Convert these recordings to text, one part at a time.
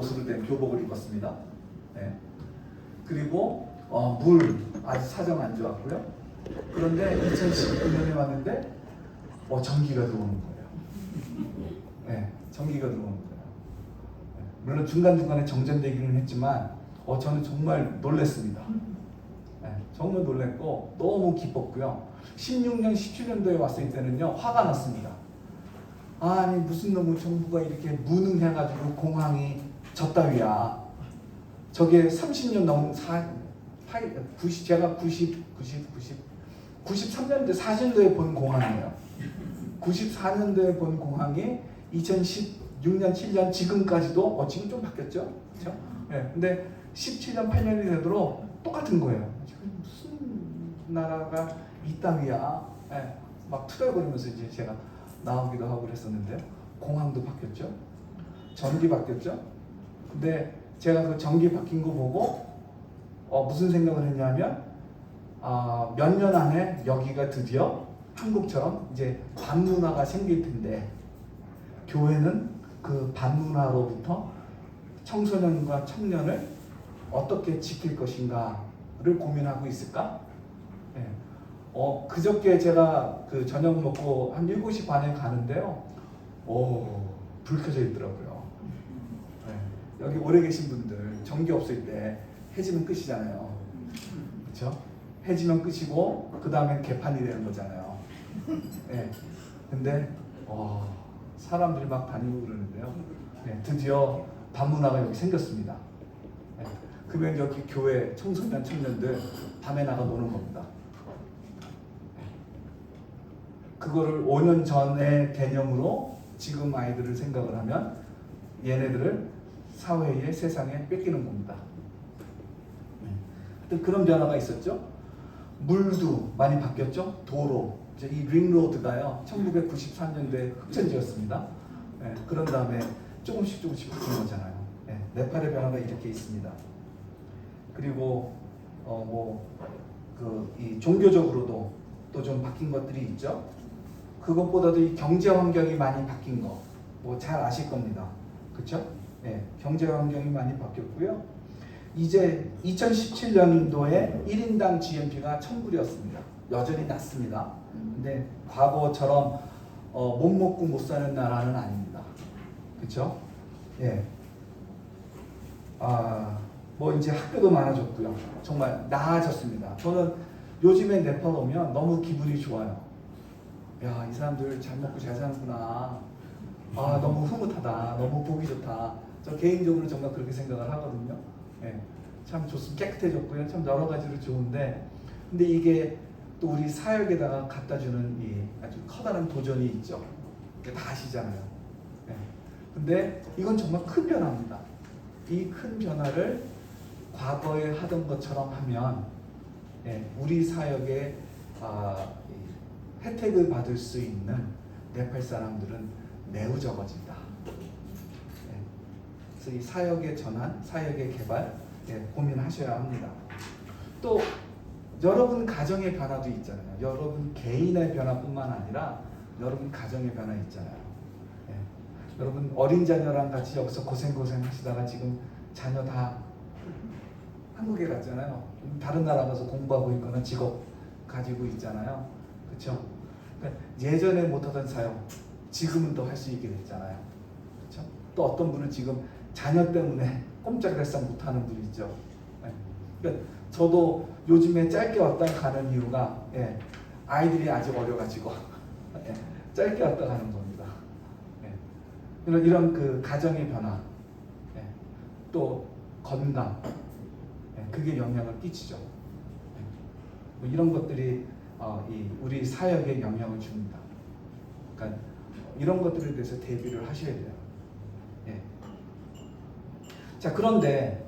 옷으로 된 교복을 입었습니다. 네. 그리고 물 아주 사정 안 좋았고요. 그런데 2019년에 왔는데 전기가 들어오는 거예요. 네, 전기가 들어오는 거예요. 네. 물론 중간중간에 정전되기는 했지만 저는 정말 놀랐습니다. 네, 정말 놀랐고 너무 기뻤고요. 16년, 17년도에 왔을 때는요 화가 났습니다. 아니 무슨 놈의 정부가 이렇게 무능해가지고 공항이 저따위야. 저게 30년 넘은 제가 93년도 40년도에 본 공항이에요. 94년도에 본 공항이 2016년 7년 지금까지도 지금 좀 바뀌었죠, 그렇죠? 네, 근데 17년 8년이 되도록 똑같은 거예요. 지금 무슨 나라가 이따위야? 네, 막 투덜거리면서 이제 제가 나오기도 하고 그랬었는데요. 공항도 바뀌었죠, 전기 바뀌었죠. 근데 제가 그 전기 바뀐 거 보고 무슨 생각을 했냐면 몇 년 안에 여기가 드디어 한국처럼 이제 반문화가 생길 텐데 교회는 그 반문화로부터 청소년과 청년을 어떻게 지킬 것인가를 고민하고 있을까? 네. 그저께 제가 그 저녁 먹고 한 7시 반에 가는데요. 불 켜져 있더라고요. 네. 여기 오래 계신 분들 전기 없을 때 해지면 끝이잖아요. 그렇죠? 해지면 끝이고 그 다음에 개판이 되는 거잖아요. 네. 근데 사람들이 막 다니고 그러는데요. 네. 드디어 반문화가 여기 생겼습니다. 네. 그러면 여기 교회 청소년 청년들 밤에 나가 노는 겁니다. 그거를 5년 전의 개념으로 지금 아이들을 생각을 하면 얘네들을 사회의 세상에 뺏기는 겁니다. 그런 변화가 있었죠. 물도 많이 바뀌었죠. 도로, 이제 이 링로드가요 1993년도에 흑천지였습니다. 네, 그런 다음에 조금씩 바뀐 거잖아요. 네, 네팔의 변화가 이렇게 있습니다. 그리고 이 종교적으로도 또 좀 바뀐 것들이 있죠. 그것보다도 이 경제 환경이 많이 바뀐 거, 잘 아실 겁니다. 그렇죠? 네, 경제 환경이 많이 바뀌었고요. 이제 2017년도에 1인당 GNP가 1000불이었습니다. 여전히 낮습니다. 근데 과거처럼 못 먹고 못 사는 나라는 아닙니다. 그렇죠? 예. 이제 학교도 많아졌고요. 정말 나아졌습니다. 저는 요즘에 네팔 오면 너무 기분이 좋아요. 야, 이 사람들 잘 먹고 잘 사는구나. 너무 흐뭇하다. 너무 보기 좋다. 저 개인적으로 정말 그렇게 생각을 하거든요. 네, 참 좋습니다. 깨끗해졌고요. 참 여러 가지로 좋은데, 근데 이게 또 우리 사역에다가 갖다주는 이 아주 커다란 도전이 있죠. 다 아시잖아요. 네. 근데 이건 정말 큰 변화입니다. 이 큰 변화를 과거에 하던 것처럼 하면 우리 사역에 혜택을 받을 수 있는 네팔 사람들은 매우 적어진다. 그래서 이 사역의 전환, 사역의 개발 고민하셔야 합니다. 또 여러분 가정의 변화도 있잖아요. 여러분 개인의 변화뿐만 아니라 여러분 가정의 변화 있잖아요. 여러분 어린 자녀랑 같이 여기서 고생 하시다가 지금 자녀 다 한국에 갔잖아요. 다른 나라 가서 공부하고 있거나 직업 가지고 있잖아요. 그렇죠? 그러니까 예전에 못하던 사역 지금은 또 할 수 있게 됐잖아요. 그렇죠? 또 어떤 분은 지금 자녀 때문에 꼼짝달싹 못하는 분이 있죠. 그러니까 저도 요즘에 짧게 왔다 가는 이유가 아이들이 아직 어려가지고 짧게 왔다 가는 겁니다. 이런 그 가정의 변화, 또 건강, 그게 영향을 끼치죠. 이런 것들이 우리 사역에 영향을 줍니다. 그러니까 이런 것들에 대해서 대비를 하셔야 돼요. 자, 그런데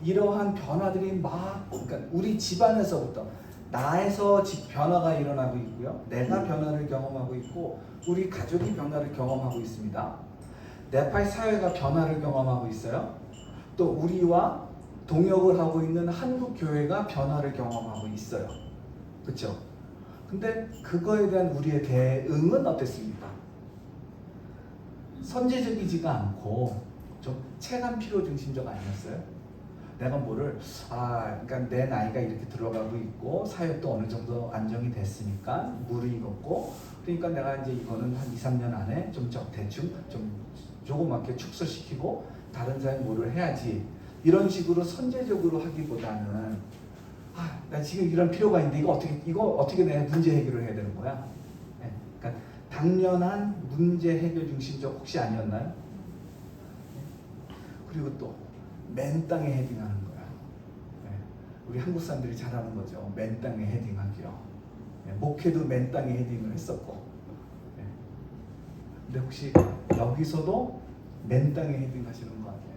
이러한 변화들이 그러니까 우리 집안에서부터 나에서 변화가 일어나고 있고요. 내가 변화를 경험하고 있고 우리 가족이 변화를 경험하고 있습니다. 네팔 사회가 변화를 경험하고 있어요. 또 우리와 동역을 하고 있는 한국 교회가 변화를 경험하고 있어요. 그렇죠? 근데 그거에 대한 우리의 대응은 어땠습니까? 선제적이지가 않고 좀 체감 필요 중심적 아니었어요? 내가 뭐를 그러니까 내 나이가 이렇게 들어가고 있고 사역도 어느 정도 안정이 됐으니까 무르익었고 그러니까 내가 이제 이거는 한 2, 3년 안에 좀 대충 좀 조그맣게 축소시키고 다른 사람이 뭐를 해야지 이런 식으로 선제적으로 하기보다는 나 지금 이런 필요가 있는데 이거 어떻게 내 문제 해결을 해야 되는 거야? 네. 그러니까 당연한 문제 해결 중심적 혹시 아니었나요? 그리고 또 맨 땅에 헤딩하는 거야. 네. 우리 한국 사람들이 잘하는 거죠. 맨 땅에 헤딩하기요. 네. 목회도 맨 땅에 헤딩을 했었고. 네. 근데 혹시 여기서도 맨 땅에 헤딩하시는 거 아니에요?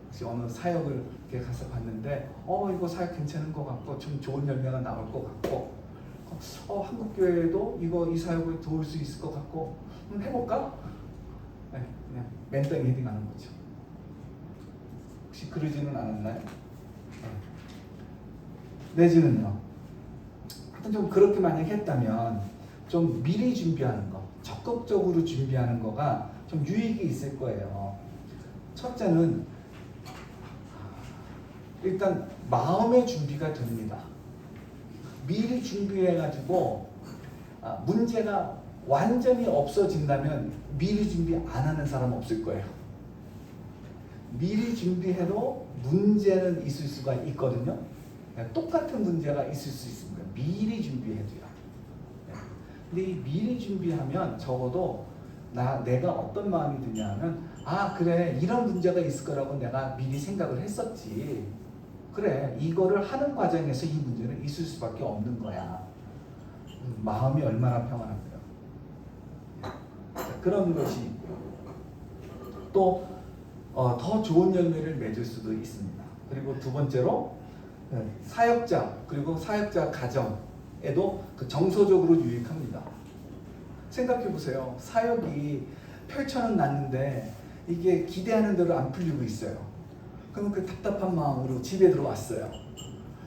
혹시 어느 사역을 이렇게 가서 봤는데 이거 사역 괜찮은 것 같고 좀 좋은 열매가 나올 것 같고 한국 교회도 이 사역을 도울 수 있을 것 같고 해볼까? 네, 그냥 맨 땅에 헤딩하는 거죠. 혹시 그러지는 않았나요? 내지는요. 하여튼 좀 그렇게 만약 했다면 좀 미리 준비하는 거, 적극적으로 준비하는 거가 좀 유익이 있을 거예요. 첫째는 일단 마음의 준비가 됩니다. 미리 준비해가지고 문제가 완전히 없어진다면 미리 준비 안 하는 사람 없을 거예요. 미리 준비해도 문제는 있을 수가 있거든요. 똑같은 문제가 있을 수 있습니다. 미리 준비해도요. 근데 이 미리 준비하면 적어도 내가 어떤 마음이 드냐면 그래 이런 문제가 있을 거라고 내가 미리 생각을 했었지. 그래 이거를 하는 과정에서 이 문제는 있을 수밖에 없는 거야. 마음이 얼마나 평안한가요? 그런 것이 있고요. 또 더 좋은 열매를 맺을 수도 있습니다. 그리고 두 번째로 사역자 그리고 사역자 가정에도 정서적으로 유익합니다. 생각해 보세요. 사역이 펼쳐는 놨는데 이게 기대하는 대로 안 풀리고 있어요. 그러면 그 답답한 마음으로 집에 들어왔어요.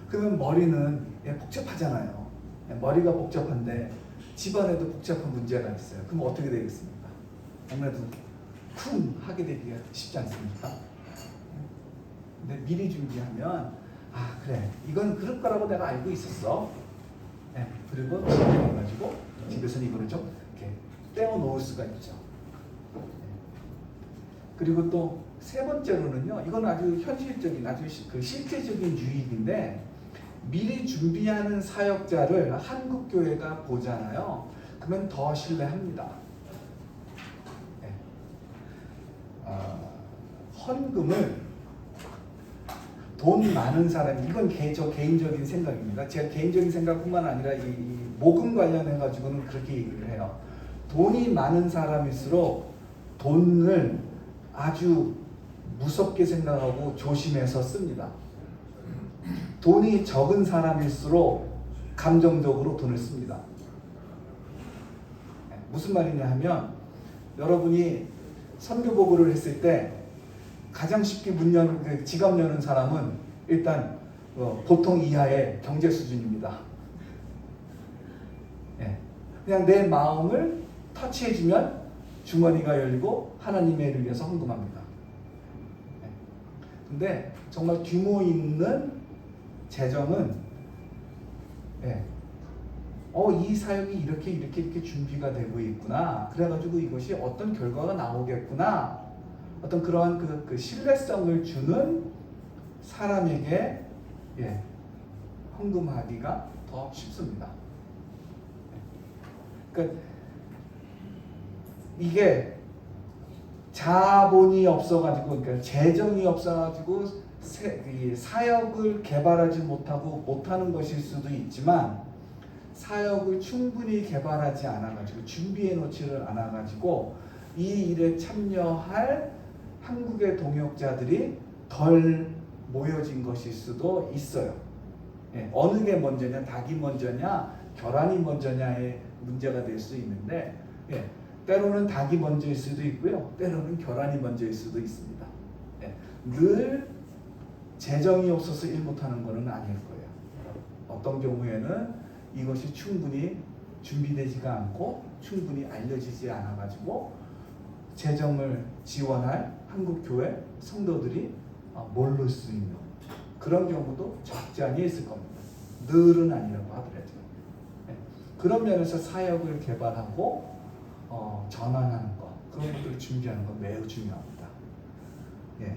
그러면 머리는 복잡하잖아요. 머리가 복잡한데 집안에도 복잡한 문제가 있어요. 그럼 어떻게 되겠습니까? 아무래도 쿵 하게 되기가 쉽지 않습니까? 근데 미리 준비하면 그래 이건 그럴 거라고 내가 알고 있었어. 그리고 집에 가가지고 집에서는 이거를 좀 이렇게 떼어 놓을 수가 있죠. 그리고 또 세 번째로는요, 이건 아주 현실적인, 아주 실제적인 유익인데, 미리 준비하는 사역자를 한국 교회가 보잖아요. 그러면 더 신뢰합니다. 헌금을 돈 많은 사람, 이건 저 개인적인 생각입니다. 제가 개인적인 생각뿐만 아니라 이 모금 관련해 가지고는 그렇게 얘기를 해요. 돈이 많은 사람일수록 돈을 아주 무섭게 생각하고 조심해서 씁니다. 돈이 적은 사람일수록 감정적으로 돈을 씁니다. 무슨 말이냐 하면 여러분이 선교보고를 했을 때 가장 쉽게 지갑 여는 사람은 일단 보통 이하의 경제 수준입니다. 그냥 내 마음을 터치해주면 주머니가 열리고 하나님의 일을 위해서 헌금합니다. 근데 정말 규모 있는 재정은 이 사역이 이렇게 준비가 되고 있구나. 그래가지고 이것이 어떤 결과가 나오겠구나. 어떤 그러한 그 신뢰성을 주는 사람에게 헌금하기가 더 쉽습니다. 그러니까 이게 자본이 없어가지고, 그러니까 재정이 없어가지고 사역을 개발하지 못하는 것일 수도 있지만, 사역을 충분히 개발하지 않아가지고 준비해 놓지를 않아가지고 이 일에 참여할 한국의 동역자들이 덜 모여진 것일 수도 있어요. 어느 게 먼저냐, 닭이 먼저냐, 계란이 먼저냐의 문제가 될 수 있는데, 때로는 닭이 먼저일 수도 있고요, 때로는 계란이 먼저일 수도 있습니다. 늘 재정이 없어서 일 못하는 것은 아닐 거예요. 어떤 경우에는 이것이 충분히 준비되지가 않고 충분히 알려지지 않아가지고 재정을 지원할 한국 교회 성도들이 모를 수 있는 그런 경우도 적지 않이 있을 겁니다. 늘은 아니라고 하더라도. 네. 그런 면에서 사역을 개발하고 전환하는 것, 그런 것들을 준비하는 건 매우 중요합니다. 예.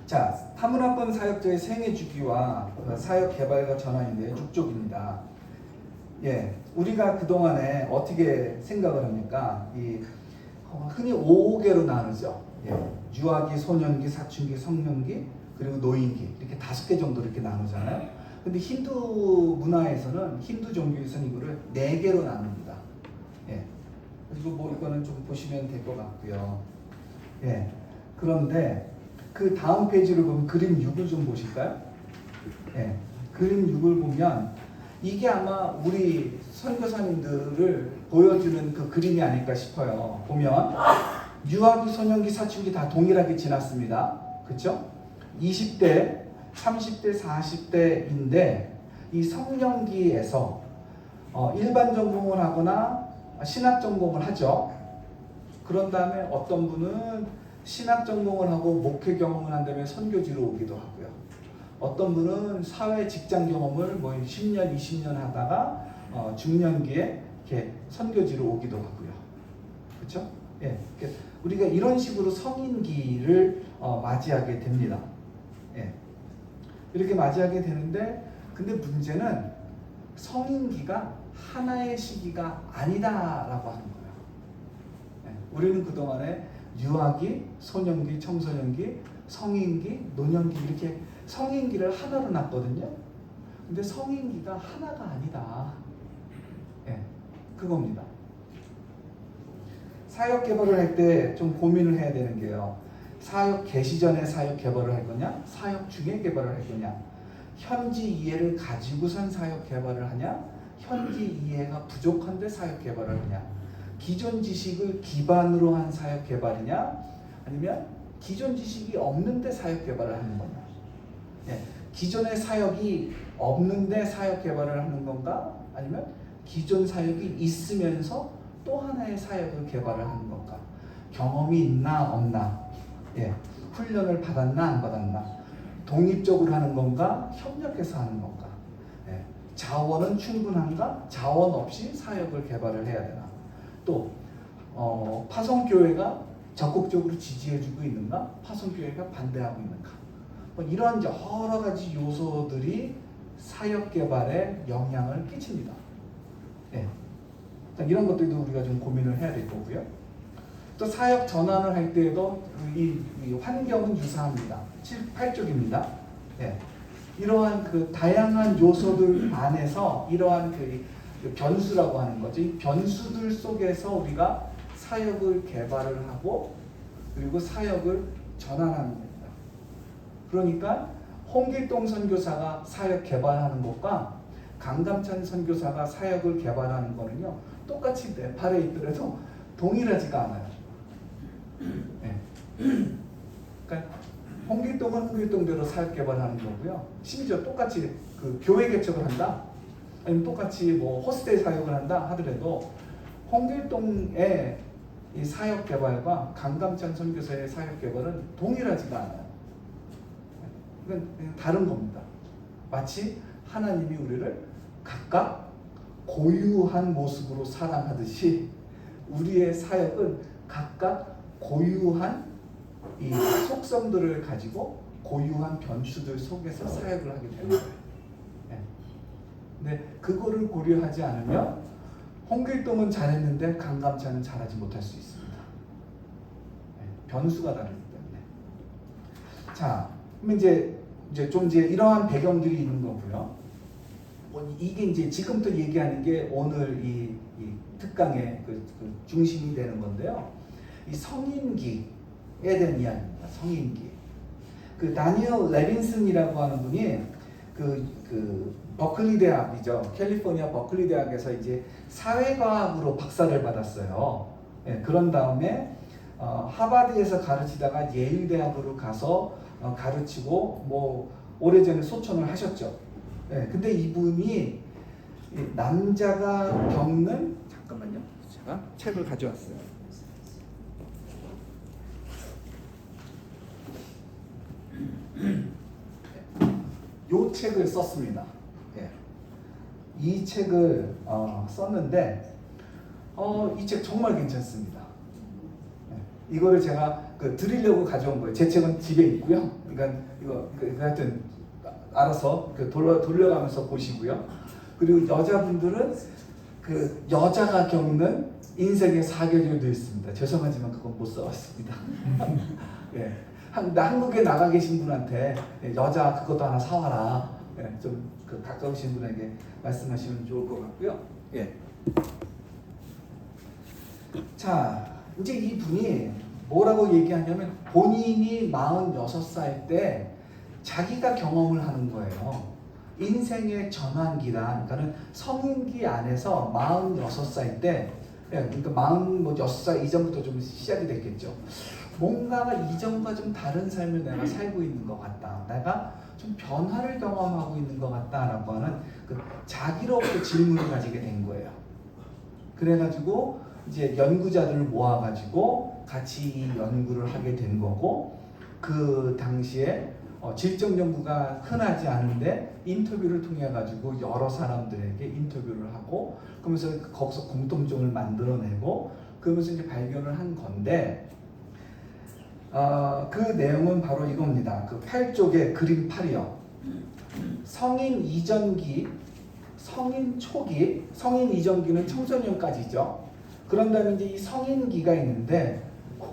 자, 타문화권 사역자의 생애 주기와 사역 개발과 전환인데 쭉쭉입니다. 예, 우리가 그 동안에 어떻게 생각을 합니까? 흔히 5개로 나누죠. 예, 유아기, 소년기, 사춘기, 성년기, 그리고 노인기 이렇게 5개 정도 이렇게 나누잖아요. 근데 힌두 문화에서는 힌두 종교에서는 이거를 4개로 나눕니다. 예, 그리고 뭐 이거는 좀 보시면 될 것 같고요. 예, 그런데 그 다음 페이지를 보면 그림 6을 좀 보실까요? 예, 그림 6을 보면 이게 아마 우리 선교사님들을 보여주는 그 그림이 아닐까 싶어요. 보면 유아기, 소년기, 사춘기 다 동일하게 지났습니다. 그렇죠? 20대, 30대, 40대인데 이 성년기에서 일반 전공을 하거나 신학 전공을 하죠. 그런 다음에 어떤 분은 신학 전공을 하고 목회 경험을 한 다음에 선교지로 오기도 하고요. 어떤 분은 사회 직장 경험을 뭐 10년, 20년 하다가 중년기에 이렇게 선교지로 오기도 하고요. 그렇죠? 예, 우리가 이런 식으로 성인기를 맞이하게 됩니다. 예, 이렇게 맞이하게 되는데, 근데 문제는 성인기가 하나의 시기가 아니다라고 하는 거예요. 예, 우리는 그 동안에 유아기, 소년기, 청소년기, 성인기, 노년기 이렇게 성인기를 하나로 놨거든요. 근데 성인기가 하나가 아니다. 예, 그겁니다. 사역 개발을 할 때 좀 고민을 해야 되는 게요. 사역 개시 전에 사역 개발을 할 거냐? 사역 중에 개발을 할 거냐? 현지 이해를 가지고선 사역 개발을 하냐? 현지 이해가 부족한데 사역 개발을 하냐? 기존 지식을 기반으로 한 사역 개발이냐? 아니면 기존 지식이 없는데 사역 개발을 하는 거냐? 예, 기존의 사역이 없는데 사역 개발을 하는 건가? 아니면 기존 사역이 있으면서 또 하나의 사역을 개발을 하는 건가? 경험이 있나 없나? 예, 훈련을 받았나 안 받았나? 독립적으로 하는 건가? 협력해서 하는 건가? 예, 자원은 충분한가? 자원 없이 사역을 개발을 해야 되나? 또 파송교회가 적극적으로 지지해주고 있는가? 파송교회가 반대하고 있는가? 이러한 여러 가지 요소들이 사역 개발에 영향을 끼칩니다. 예. 이런 것들도 우리가 좀 고민을 해야 될 거고요. 또 사역 전환을 할 때에도 이 환경은 유사합니다. 8쪽입니다. 예. 이러한 그 다양한 요소들 안에서 이러한 그 변수라고 하는 거죠. 이 변수들 속에서 우리가 사역을 개발을 하고 그리고 사역을 전환하는 겁니다. 그러니까 홍길동 선교사가 사역 개발하는 것과 강감찬 선교사가 사역을 개발하는 거는요, 똑같이 네팔에 있더라도 동일하지가 않아요. 네. 그러니까 홍길동은 홍길동대로 사역 개발하는 거고요. 심지어 똑같이 그 교회 개척을 한다, 아니면 똑같이 뭐 호스텔 사역을 한다 하더라도 홍길동의 이 사역 개발과 강감찬 선교사의 사역 개발은 동일하지가 않아요. 이건 다른 겁니다. 마치 하나님이 우리를 각각 고유한 모습으로 사랑하듯이 우리의 사역은 각각 고유한 이 속성들을 가지고 고유한 변수들 속에서 사역을 하게 되는 거예요. 네. 근데 그거를 고려하지 않으면 홍길동은 잘했는데 강감찬은 잘하지 못할 수 있습니다. 네. 변수가 다르기 때문에. 자, 그럼 이제 이러한 배경들이 있는 거고요. 이게 이제 지금부터 얘기하는 게 오늘 이 특강의 그 중심이 되는 건데요. 이 성인기에 대한 이야기입니다. 성인기. 그 다니엘 레빈슨이라고 하는 분이 그 버클리 대학이죠. 캘리포니아 버클리 대학에서 이제 사회과학으로 박사를 받았어요. 예, 그런 다음에 하버드에서 가르치다가 예일 대학으로 가서 가르치고 뭐 오래전에 소천을 하셨죠. 예, 근데 이분이 남자가 겪는, 잠깐만요, 제가 책을 가져왔어요. 책을 썼습니다. 예. 이 책을 썼는데 이 책 정말 괜찮습니다. 예. 이거를 제가 드리려고 가져온 거예요. 제 책은 집에 있고요. 그러니까 이거 하여튼 알아서 돌려가면서 보시고요. 그리고 여자분들은 여자가 겪는 인생의 사계절도 있습니다. 죄송하지만 그건 못 써왔습니다. 예. 한국에 나가 계신 분한테 여자 그것도 하나 사와라. 예. 좀 가까우신 분에게 말씀하시면 좋을 것 같고요. 예. 자, 이제 이 분이 뭐라고 얘기하냐면 본인이 46살 때 자기가 경험을 하는 거예요. 인생의 전환기다. 그러니까는 성인기 안에서 46살 때, 그러니까 46살 이전부터 좀 시작이 됐겠죠. 뭔가가 이전과 좀 다른 삶을 내가 살고 있는 것 같다. 내가 좀 변화를 경험하고 있는 것 같다라고 하는 자기로부터 질문을 가지게 된 거예요. 그래가지고 이제 연구자들을 모아가지고 같이 이 연구를 하게 된 거고, 그 당시에 질적 연구가 흔하지 않은데 인터뷰를 통해 가지고 여러 사람들에게 인터뷰를 하고 그러면서 거기서 공통점을 만들어내고 그러면서 이제 발견을 한 건데, 그 내용은 바로 이겁니다. 그 8쪽의 그림 8이요. 성인 이전기, 성인 초기, 성인 이전기는 청소년까지죠. 그런 다음에 이제 이 성인기가 있는데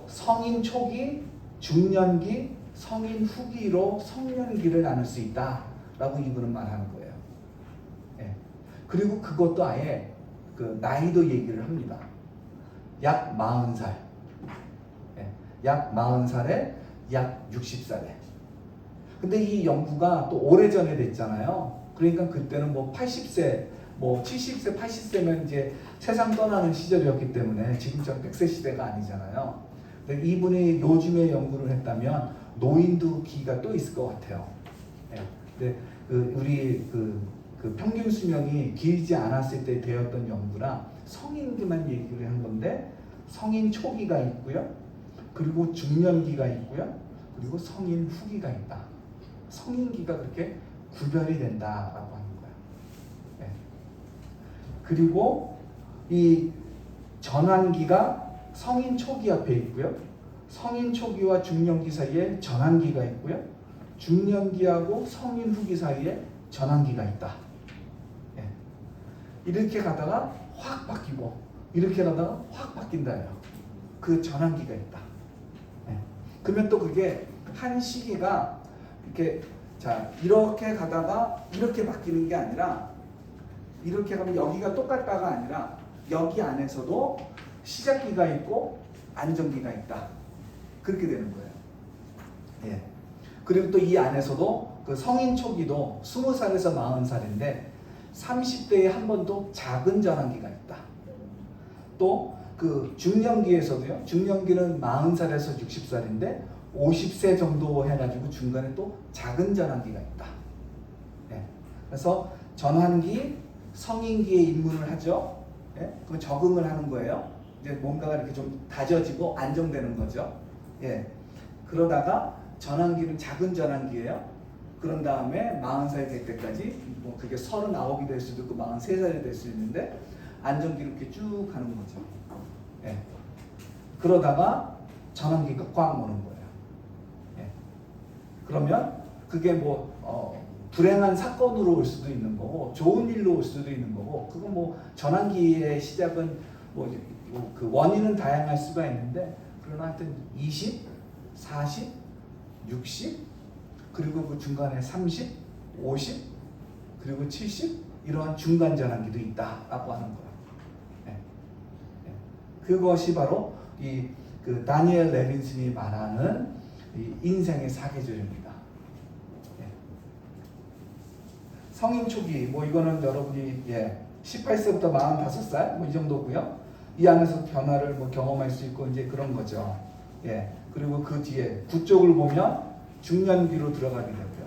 성인 초기, 중년기, 성인 후기로 성년기를 나눌 수 있다라고 이분은 말하는 거예요. 예. 그리고 그것도 아예 나이도 얘기를 합니다. 약 40살, 예. 약 40살에 약 60살에. 근데 이 연구가 또 오래전에 됐잖아요. 그러니까 그때는 뭐 80세, 뭐 70세, 80세면 이제 세상 떠나는 시절이었기 때문에 지금처럼 100세 시대가 아니잖아요. 근데 이분이 요즘에 연구를 했다면 노인도 기가 또 있을 것 같아요. 예. 근데 우리 평균 수명이 길지 않았을 때 되었던 연구라 성인기만 얘기를 한 건데 성인 초기가 있고요. 그리고 중년기가 있고요. 그리고 성인 후기가 있다. 성인기가 그렇게 구별이 된다라고 하는 거예요. 예. 그리고 이 전환기가 성인 초기 앞에 있고요. 성인 초기와 중년기 사이에 전환기가 있고요. 중년기하고 성인 후기 사이에 전환기가 있다. 예. 이렇게 가다가 확 바뀌고 이렇게 가다가 확 바뀐다예요. 그 전환기가 있다. 예. 그러면 또 그게 한 시기가 이렇게 가다가 이렇게 바뀌는 게 아니라 이렇게 가면 여기가 똑같다가 아니라 여기 안에서도 시작기가 있고 안정기가 있다. 그렇게 되는 거예요. 예. 그리고 또 이 안에서도 그 성인 초기도 20살에서 40살인데 30대에 한 번 더 작은 전환기가 있다. 또 그 중년기에서도요. 중년기는 40살에서 60살인데 50세 정도 해가지고 중간에 또 작은 전환기가 있다. 예. 그래서 전환기, 성인기에 입문을 하죠. 예. 그 적응을 하는 거예요. 이제 뭔가가 이렇게 좀 다져지고 안정되는 거죠. 예. 그러다가 전환기는 작은 전환기예요. 그런 다음에 40살이 될 때까지 뭐 그게 39이 될 수도 있고 43살이 될 수 있는데 안정기로 이렇게 쭉 가는 거죠. 예. 그러다가 전환기가 꽉 오는 거예요. 예. 그러면 그게 불행한 사건으로 올 수도 있는 거고 좋은 일로 올 수도 있는 거고 그건 뭐 전환기의 시작은 그 원인은 다양할 수가 있는데 그러나 하여튼 20, 40, 60 그리고 그 중간에 30, 50 그리고 70 이러한 중간 전환기도 있다라고 하는 거예요. 네. 네. 그것이 바로 그 다니엘 레빈슨이 말하는 이 인생의 사계절입니다. 네. 성인 초기 이거는 여러분이 18세부터 45살 이 정도고요. 이 안에서 변화를 경험할 수 있고 이제 그런 거죠. 예. 그리고 그 뒤에 9쪽을 보면 중년기로 들어가게 되고요.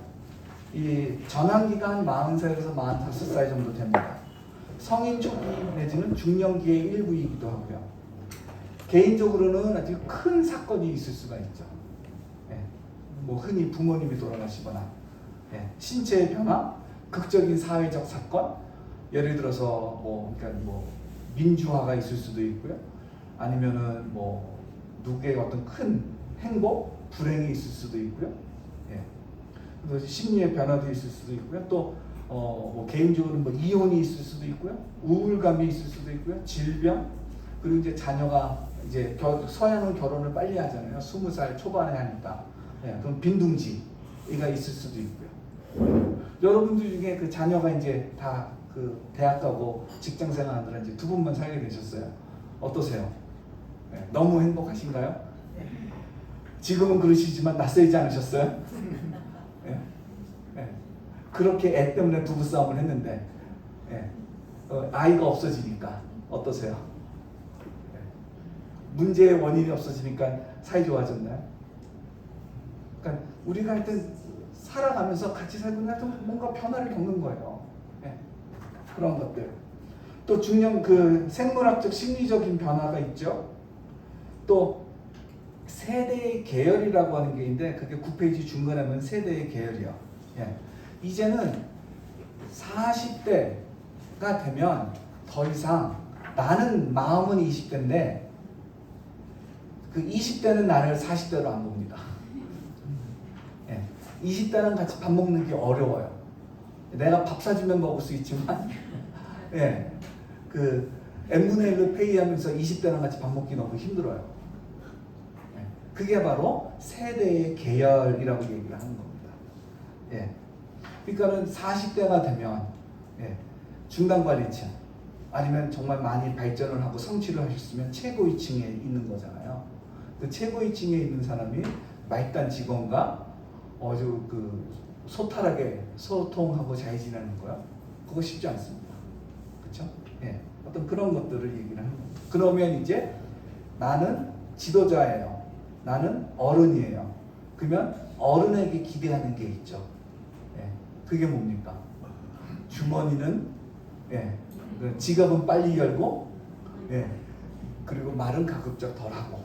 이 전환기가 한 40살에서 45살 정도 됩니다. 성인 초기 내지는 중년기의 일부이기도 하고요. 개인적으로는 아주 큰 사건이 있을 수가 있죠. 예. 흔히 부모님이 돌아가시거나 신체의 변화, 극적인 사회적 사건, 예를 들어서 그러니까 민주화가 있을 수도 있고요. 아니면은 누구의 어떤 큰 행복, 불행이 있을 수도 있고요. 그래서 심리의 변화도 있을 수도 있고요. 또 개인적으로 이혼이 있을 수도 있고요. 우울감이 있을 수도 있고요. 질병, 그리고 이제 자녀가 이제 서양은 결혼을 빨리 하잖아요. 20살 초반에 하니까. 그럼 빈둥지가 있을 수도 있고요. 여러분들 중에 그 자녀가 이제 다 그 대학 가고 직장 생활하느라 이제 두 분만 살게 되셨어요. 어떠세요? 너무 행복하신가요? 지금은 그러시지만 낯설지 않으셨어요? 그렇게 애 때문에 부부싸움을 했는데 아이가 없어지니까 어떠세요? 문제의 원인이 없어지니까 사이 좋아졌나요? 그러니까 우리가 하여튼 살아가면서 같이 살고 나면 뭔가 변화를 겪는 거예요. 그런 것들. 또 중년 생물학적 심리적인 변화가 있죠. 또 세대의 계열이라고 하는 게 있는데 그게 9페이지 중간에 보면 세대의 계열이요. 이제는 40대가 되면 더 이상 나는 마음은 20대인데 그 20대는 나를 40대로 안 봅니다. 20대랑 같이 밥 먹는 게 어려워요. 내가 밥 사주면 먹을 수 있지만 그 n분의 1로 페이하면서 20대랑 같이 밥 먹기 너무 힘들어요. 그게 바로 세대의 계열이라고 얘기를 하는 겁니다. 그러니까는 40대가 되면 중간관리층 아니면 정말 많이 발전을 하고 성취를 하셨으면 최고위층에 있는 거잖아요. 그 최고위층에 있는 사람이 말단 직원과 아주 소탈하게 소통하고 잘 지내는 거야. 그거 쉽지 않습니다. 그렇죠? 어떤 그런 것들을 얘기를 하는 겁니다. 그러면 이제 나는 지도자예요. 나는 어른이에요. 그러면 어른에게 기대하는 게 있죠. 그게 뭡니까? 주머니는 지갑은 빨리 열고 그리고 말은 가급적 덜하고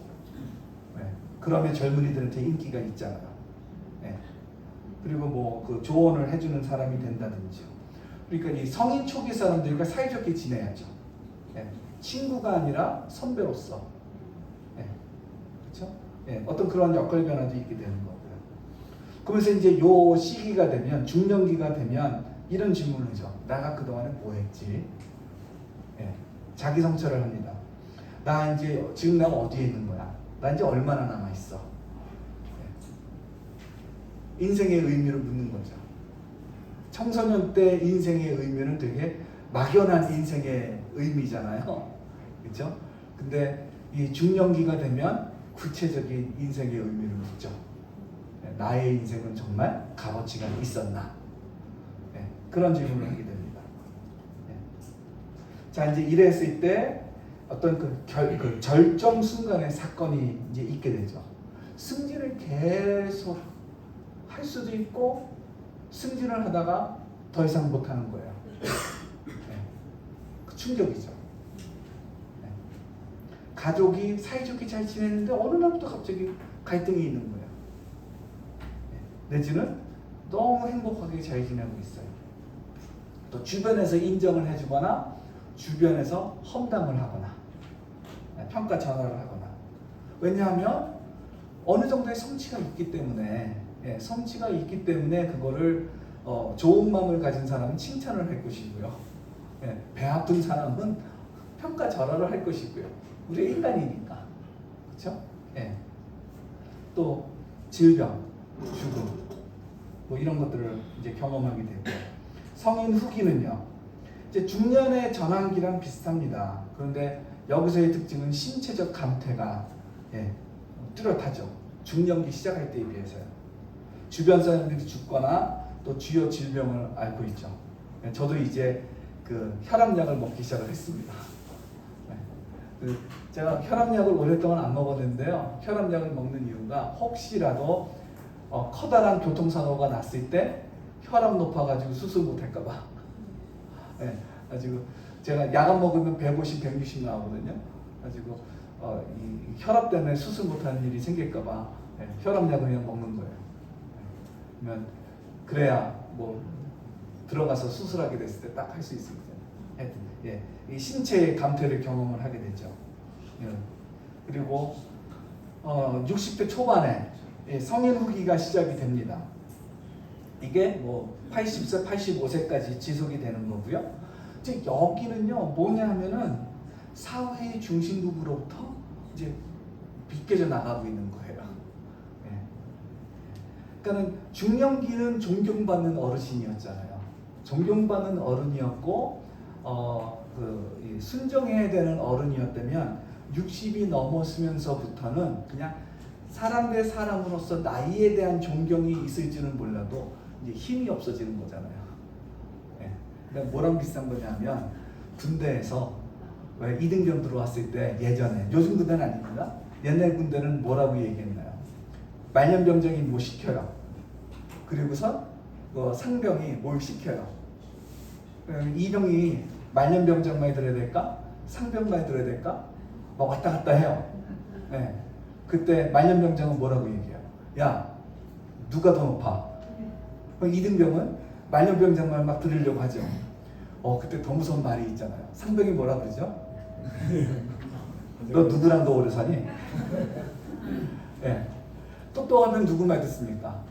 그러면 젊은이들한테 인기가 있잖아요. 그리고 그 조언을 해주는 사람이 된다든지. 그러니까 이 성인 초기 사람들과 사이좋게 지내야죠. 친구가 아니라 선배로서. 그렇죠? 어떤 그런 역할 변화도 있게 되는 거고요. 그러면서 이제 요 시기가 되면 중년기가 되면 이런 질문을 하죠. 내가 그동안에 뭐 했지? 자기 성찰을 합니다. 나 이제 지금 내가 어디에 있는 거야? 나 이제 얼마나 남아 있어? 인생의 의미를 묻는 거죠. 청소년 때 인생의 의미는 되게 막연한 인생의 의미잖아요. 그렇죠? 근데 이 중년기가 되면 구체적인 인생의 의미를 묻죠. 나의 인생은 정말 값어치가 있었나? 그런 질문을 하게 됩니다. 자, 이제 이랬을 때 어떤 그 절정 순간의 사건이 이제 있게 되죠. 승진을 계속 할 수도 있고 승진을 하다가 더 이상 못하는 거예요. 그 충격이죠. 가족이 사이좋게 잘 지냈는데 어느 날부터 갑자기 갈등이 있는 거예요. 내지는 너무 행복하게 잘 지내고 있어요. 또 주변에서 인정을 해주거나 주변에서 험담을 하거나 평가 전화를 하거나. 왜냐하면 어느 정도의 성취가 있기 때문에 성취가 있기 때문에 그거를 좋은 마음을 가진 사람은 칭찬을 할 것이고요. 배 아픈 사람은 평가 절하를 할 것이고요. 우리가 인간이니까. 그렇죠? 또 질병, 죽음 이런 것들을 이제 경험하게 되고 성인 후기는요. 이제 중년의 전환기랑 비슷합니다. 그런데 여기서의 특징은 신체적 감퇴가 뚜렷하죠. 중년기 시작할 때에 비해서요. 주변 사람들이 죽거나 또 주요 질병을 앓고 있죠. 저도 이제 그 혈압약을 먹기 시작을 했습니다. 제가 혈압약을 오랫동안 안 먹었는데요. 혈압약을 먹는 이유가 혹시라도 커다란 교통사고가 났을 때 혈압 높아가지고 수술 못할까봐. 가지고 제가 약 안 먹으면 150, 160 나오거든요. 가지고 이 혈압 때문에 수술 못하는 일이 생길까봐 혈압약을 그냥 먹는 거예요. 그러면 그래야 뭐 들어가서 수술하게 됐을 때 딱 할 수 있습니다. 하여튼 예, 이 신체의 감퇴를 경험을 하게 되죠. 예. 그리고 60대 초반에 성인 후기가 시작이 됩니다. 이게 뭐 80세, 85세까지 지속이 되는 거고요. 이제 여기는요 뭐냐 하면은 사회의 중심부로부터 이제 비껴져 나가고 있는 거예요. 예. 그러니까는 중년기는 존경받는 어르신이었잖아요. 존경받는 어른이었고 순정해야 되는 어른이었다면 60이 넘었으면서부터는 그냥 사람 대 사람으로서 나이에 대한 존경이 있을지는 몰라도 이제 힘이 없어지는 거잖아요. 예. 그러니까 뭐랑 비슷한 거냐면 군대에서 왜 이등병 들어왔을 때 예전에 요즘 군대는 아닙니다. 옛날 군대는 뭐라고 얘기했나요? 말년병장이 뭐 시켜요. 그리고선 상병이 뭘 시켜요. 이병이 말년병장만 들어야 될까? 상병만 들어야 될까? 막 왔다 갔다 해요. 네. 그때 말년병장은 뭐라고 얘기해요? 야, 누가 더 높아? 이등병은 말년병장만 막 들으려고 하죠. 그때 더 무서운 말이 있잖아요. 상병이 뭐라 그러죠? 너 누구랑 더 오래 사니? 네. 똑똑하면 누구 말 듣습니까?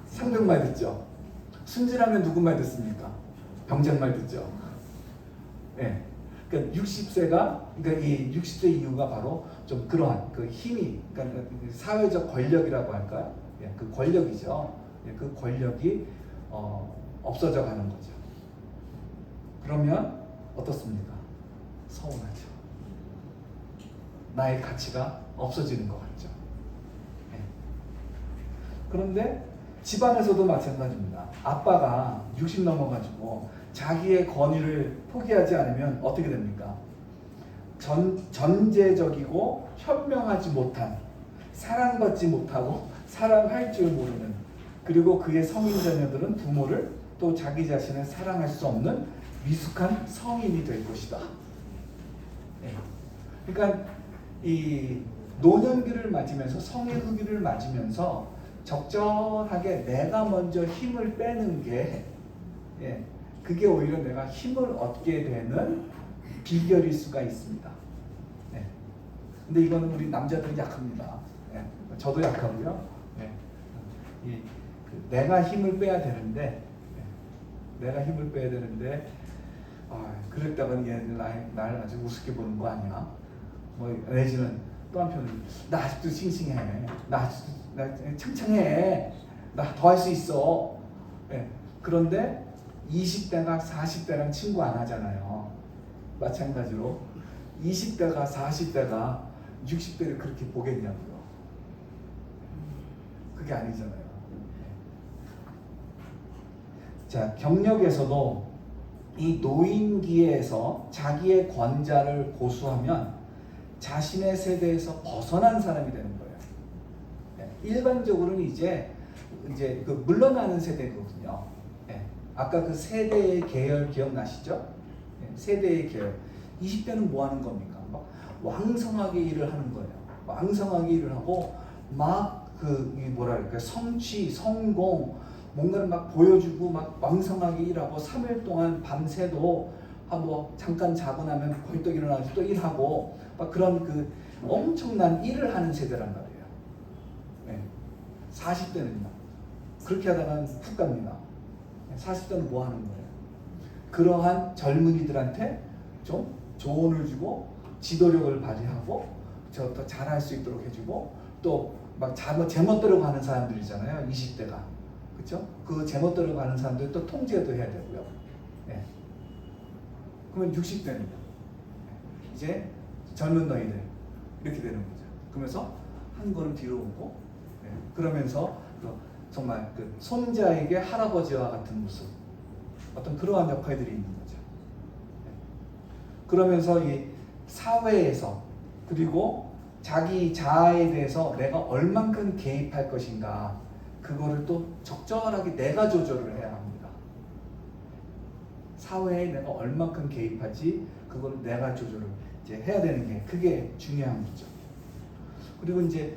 상병 말 듣죠. 순진하면 누구 말 듣습니까? 병장 말 듣죠. 예. 그러니까 60세가 그러니까 이 60세 이후가 바로 좀 그러한 그 힘이 그러니까 사회적 권력이라고 할까요? 예, 그 권력이죠. 예, 그 권력이 없어져 가는 거죠. 그러면 어떻습니까? 서운하죠. 나의 가치가 없어지는 것 같죠. 예. 그런데 집안에서도 마찬가지입니다. 아빠가 60 넘어가지고 자기의 권위를 포기하지 않으면 어떻게 됩니까? 전제적이고 현명하지 못한, 사랑받지 못하고 사랑할 줄 모르는, 그리고 그의 성인 자녀들은 부모를 또 자기 자신을 사랑할 수 없는 미숙한 성인이 될 것이다. 네. 그러니까 이 노년기를 맞으면서 성인 후기를 맞으면서 적절하게 내가 먼저 힘을 빼는 게 그게 오히려 내가 힘을 얻게 되는 비결일 수가 있습니다. 네. 근데 이거는 우리 남자들이 약합니다. 네. 저도 약하고요. 네. 내가 힘을 빼야 되는데, 내가 힘을 빼야 되는데, 그랬다간 얘는 날 아주 우습게 보는 거 아니야? 뭐 내지는 또 한편으로 나 아직도 싱싱해, 나 창창해, 나 더 할 수 있어. 네. 그런데 20대가 40대랑 친구 안 하잖아요. 마찬가지로 20대가 40대가 60대를 그렇게 보겠냐고요. 그게 아니잖아요. 자, 경력에서도 이 노인기에서 자기의 권자를 고수하면 자신의 세대에서 벗어난 사람이 되는 거예요. 일반적으로는 이제 그 물러나는 세대거든요. 아까 그 세대의 계열 기억나시죠? 세대의 계열. 20대는 뭐 하는 겁니까? 막 왕성하게 일을 하는 거예요. 왕성하게 일을 하고 막 뭐랄까 성취, 성공, 뭔가를 막 보여주고 막 왕성하게 일하고 3일 동안 밤새도 뭐 잠깐 자고 나면 벌떡 일어나서 또 일하고 막 그런 그 엄청난 일을 하는 세대란 말이에요. 40대는요. 그렇게 하다가 훅 갑니다. 40대는 뭐 하는 거예요? 그러한 젊은이들한테 좀 조언을 주고 지도력을 발휘하고 더 잘할 수 있도록 해주고 또 막 제멋대로 가는 사람들이잖아요. 20대가. 그렇죠? 그 제멋대로 가는 사람들 또 통제도 해야 되고요. 그러면 60대는 이제 젊은 너희들 이렇게 되는 거죠. 그러면서 한 걸음 뒤로 오고 그러면서 정말 그 손자에게 할아버지와 같은 모습, 어떤 그러한 역할들이 있는 거죠. 그러면서 이 사회에서 그리고 자기 자아에 대해서 내가 얼만큼 개입할 것인가, 그거를 또 적절하게 내가 조절을 해야 합니다. 사회에 내가 얼만큼 개입하지, 그거를 내가 조절을 이제 해야 되는 게 그게 중요한 거죠. 그리고 이제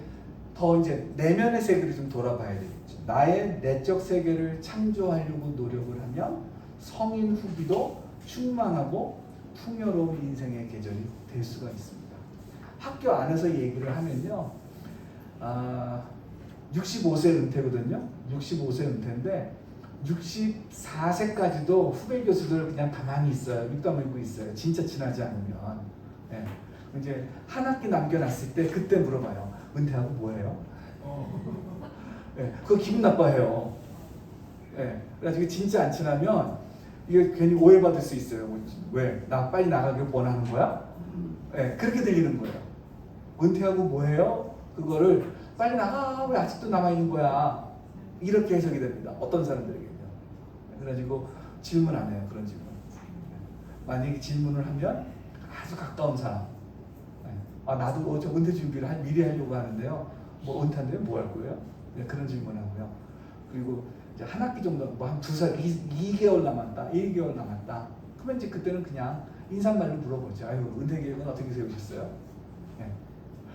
더 이제 내면의 세계를 좀 돌아봐야 되겠죠. 나의 내적 세계를 창조하려고 노력을 하면 성인 후기도 충만하고 풍요로운 인생의 계절이 될 수가 있습니다. 학교 안에서 얘기를 하면요, 65세 은퇴거든요. 65세 은퇴인데 64세까지도 후배 교수들 그냥 가만히 있어요. 입 다물고 있어요. 진짜 친하지 않으면. 예. 이제 한 학기 남겨놨을 때 그때 물어봐요. 은퇴하고 뭐해요? 예. 그거 기분 나빠해요. 예. 그래가지고 진짜 안 친하면 이게 괜히 오해받을 수 있어요. 왜? 나 빨리 나가길 원하는 거야? 예. 그렇게 들리는 거예요. 은퇴하고 뭐해요? 그거를 빨리 나가, 왜 아직도 남아있는 거야? 이렇게 해석이 됩니다. 어떤 사람들에게는요. 그래가지고 질문 안 해요. 그런 질문. 만약에 질문을 하면 아주 가까운 사람, 나도 저 은퇴 준비를 미리 하려고 하는데요. 뭐 은퇴한다면 뭐 할 거예요? 그런 질문하고요. 그리고 이제 한 학기 정도, 뭐 한 2살, 2개월 남았다, 1개월 남았다. 그러면 이제 그때는 그냥 인사말로 물어보죠. 아유, 은퇴 계획은 어떻게 세우셨어요? 예.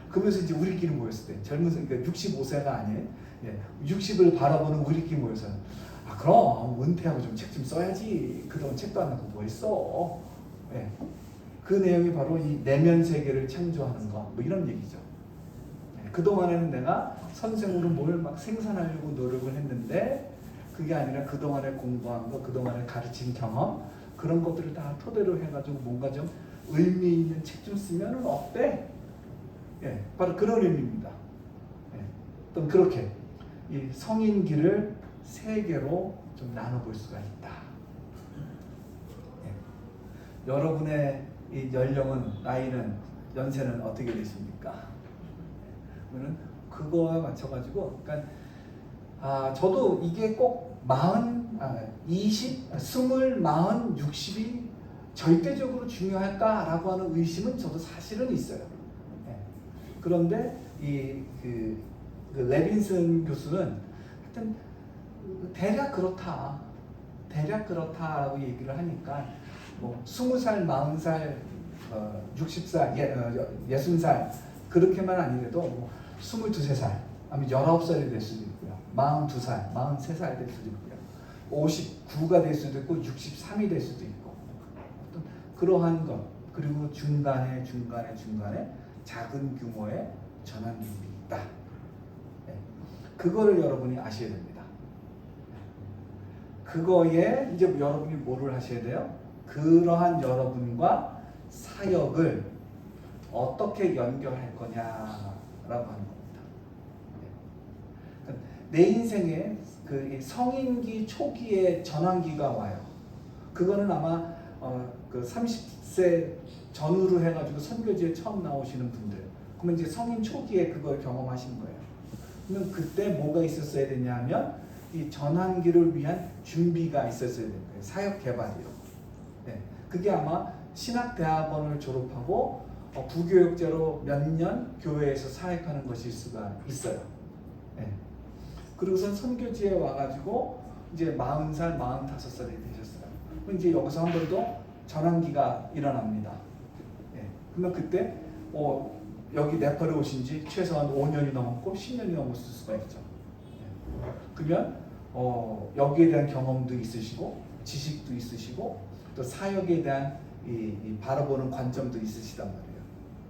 그러면서 이제 우리끼리 모였을 때, 젊은, 그러니까 65세가 아닌, 60을 바라보는 우리끼리 모여서, 그럼 은퇴하고 좀 책 좀 써야지. 그동안 책도 안 하고 뭐 했어? 예. 그 내용이 바로 이 내면 세계를 창조하는 거, 뭐 이런 얘기죠. 그동안에는 내가 선생으로 뭘 막 생산하려고 노력을 했는데 그게 아니라 그동안에 공부한 거, 그동안에 가르친 경험, 그런 것들을 다 토대로 해가지고 뭔가 좀 의미 있는 책 좀 쓰면 어때? 예, 바로 그런 의미입니다. 예, 또 그렇게 이 성인기를 세 개로 좀 나눠볼 수가 있다. 예. 여러분의 이 연령은, 나이는, 연세는 어떻게 되십니까? 그러면 그거에 맞춰가지고, 그러니까 저도 이게 꼭 20, 20, 40, 60이 절대적으로 중요할까라고 하는 의심은 저도 사실은 있어요. 네. 그런데 그 레빈슨 교수는 하여튼 대략 그렇다라고 얘기를 하니까 뭐 20살, 40살, 60살, 60살 그렇게만 아니래도 뭐 22살, 아니면 19살이 될 수도 있고요. 42살, 43살 될 수도 있고요. 59가 될 수도 있고 63이 될 수도 있고. 그러한 것, 그리고 중간에 작은 규모의 전환기이 있다. 네. 그거를 여러분이 아셔야 됩니다. 그거에 이제 여러분이 뭐를 하셔야 돼요? 그러한 여러분과 사역을 어떻게 연결할 거냐라고 하는 겁니다. 내 인생에 그 성인기 초기에 전환기가 와요. 그거는 아마 그 30세 전후로 해가지고 선교지에 처음 나오시는 분들, 그러면 이제 성인 초기에 그걸 경험하신 거예요. 그러면 그때 뭐가 있었어야 되냐면 이 전환기를 위한 준비가 있었어야 되는 거예요. 사역 개발이요. 네. 그게 아마 신학대학원을 졸업하고 부교육자로 몇 년 교회에서 사역하는 것일 수가 있어요. 네. 그리고선 선교지에 와가지고 이제 40살, 45살이 되셨어요. 그럼 이제 여기서 한 번 더 전환기가 일어납니다. 네. 그러면 그때 여기 네팔에 오신 지 최소한 5년이 넘었고 10년이 넘었을 수가 있죠. 네. 그러면 여기에 대한 경험도 있으시고 지식도 있으시고 또 사역에 대한 이 바라보는 관점도 있으시단 말이에요.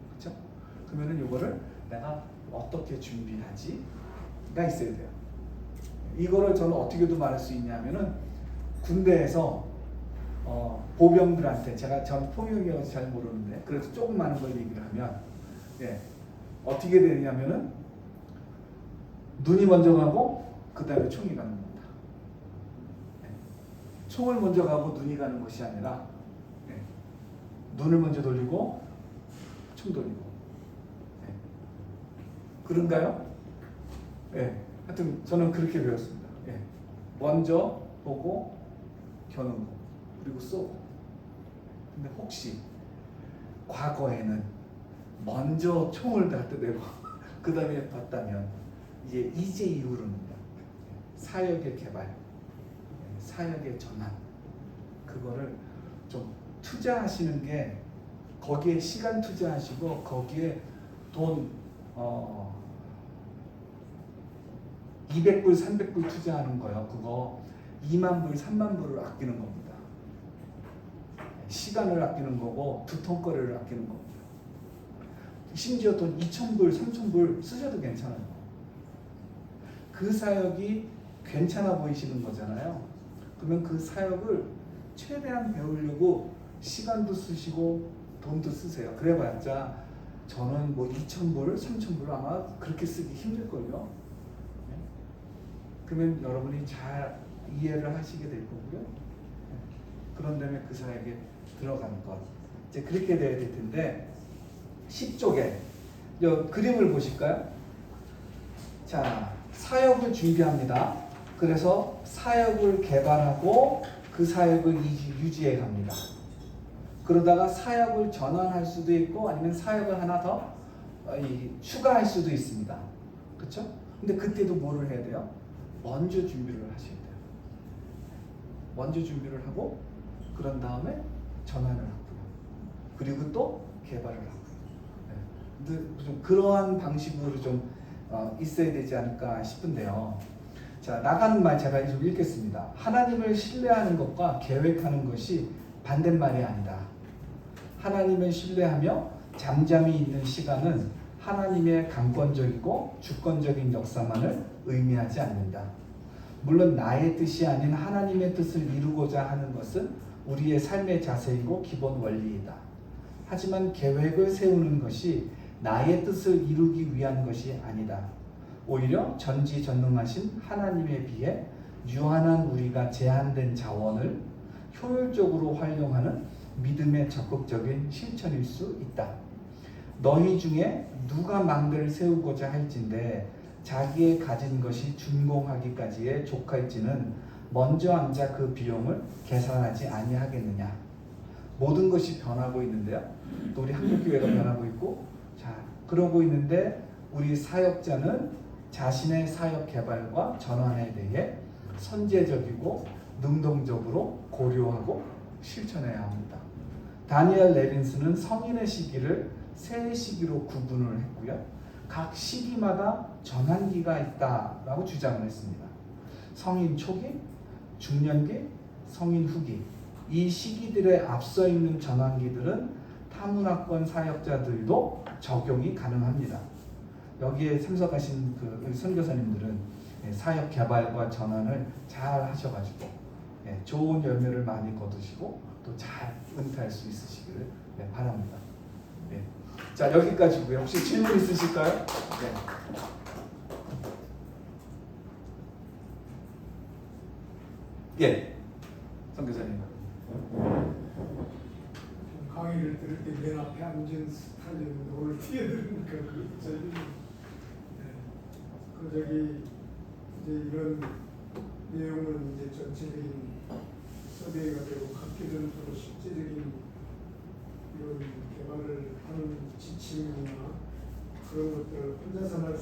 그렇죠? 그러면은 이거를 내가 어떻게 준비하지가 있어야 돼요. 이거를 저는 어떻게도 말할 수 있냐면은 군대에서 보병들한테 전 통역이어서 잘 모르는데 그래서 조금 많은 걸 얘기를 하면 어떻게 되냐면은 눈이 먼저 가고 그 다음에 총이 가는 겁니다. 총을 먼저 가고 눈이 가는 것이 아니라 눈을 먼저 돌리고 총 돌리고. 그런가요? 하여튼 저는 그렇게 배웠습니다. 먼저 보고 겨누고 그리고 쏘고. 근데 혹시 과거에는 먼저 총을 갖다 대고 그 다음에 봤다면 이제 이후로는요, 사역의 개발, 사역의 전환, 그거를 좀 투자하시는 게, 거기에 시간 투자하시고 거기에 돈 200불, 300불 투자하는 거요. 그거 2만 불, 3만 불을 아끼는 겁니다. 시간을 아끼는 거고 두통거리를 아끼는 겁니다. 심지어 돈 2,000불, 3,000불 쓰셔도 괜찮아요. 그 사역이 괜찮아 보이시는 거잖아요. 그러면 그 사역을 최대한 배우려고 시간도 쓰시고 돈도 쓰세요. 그래봤자 저는 뭐 2,000불, 3,000불 아마 그렇게 쓰기 힘들걸요. 그러면 여러분이 잘 이해를 하시게 될 거고요. 그런 다음에 그 사역에 들어가는 것. 이제 그렇게 돼야 될 텐데 10쪽에 그림을 보실까요? 자, 사역을 준비합니다. 그래서 사역을 개발하고 그 사역을 유지해 갑니다. 그러다가 사역을 전환할 수도 있고 아니면 사역을 하나 더 추가할 수도 있습니다. 그렇죠? 근데 그때도 뭐를 해야 돼요? 먼저 준비를 하셔야 돼요. 먼저 준비를 하고 그런 다음에 전환을 하고요. 그리고 또 개발을 하고요. 네. 좀 그러한 방식으로 좀 있어야 되지 않을까 싶은데요. 자, 나가는 말 제가 좀 읽겠습니다. 하나님을 신뢰하는 것과 계획하는 것이 반대말이 아니다. 하나님을 신뢰하며 잠잠히 있는 시간은 하나님의 강권적이고 주권적인 역사만을 의미하지 않는다. 물론 나의 뜻이 아닌 하나님의 뜻을 이루고자 하는 것은 우리의 삶의 자세이고 기본 원리이다. 하지만 계획을 세우는 것이 나의 뜻을 이루기 위한 것이 아니다. 오히려 전지전능하신 하나님에 비해 유한한 우리가 제한된 자원을 효율적으로 활용하는 믿음의 적극적인 실천일 수 있다. 너희 중에 누가 망대를 세우고자 할진대 자기의 가진 것이 준공하기까지의 족할지는 먼저 앉아 그 비용을 계산하지 아니하겠느냐. 모든 것이 변하고 있는데요. 또 우리 한국교회가 변하고 있고, 자, 그러고 있는데 우리 사역자는 자신의 사역 개발과 전환에 대해 선제적이고 능동적으로 고려하고 실천해야 합니다. 다니엘 레빈스는 성인의 시기를 세 시기로 구분을 했고요. 각 시기마다 전환기가 있다라고 주장을 했습니다. 성인 초기, 중년기, 성인 후기. 이 시기들에 앞서 있는 전환기들은 타문화권 사역자들도 적용이 가능합니다. 여기에 참석하신 그 선교사님들은 사역 개발과 전환을 잘 하셔가지고 좋은 열매를 많이 거두시고 또 잘 은퇴할 수 있으시기를 바랍니다. 자, 여기까지고요. 혹시 질문 있으실까요? 예, 선교사님. 강의를 들을 때 맨 앞에 앉은 스타일인데 오늘 뛰어들으니까 이제 이런 내용은 이제 전체적인 서베이가 되고 각기들은 서로 실제적인 이런 개발을 하는 지침이나 그런 것들을 혼자서 할 수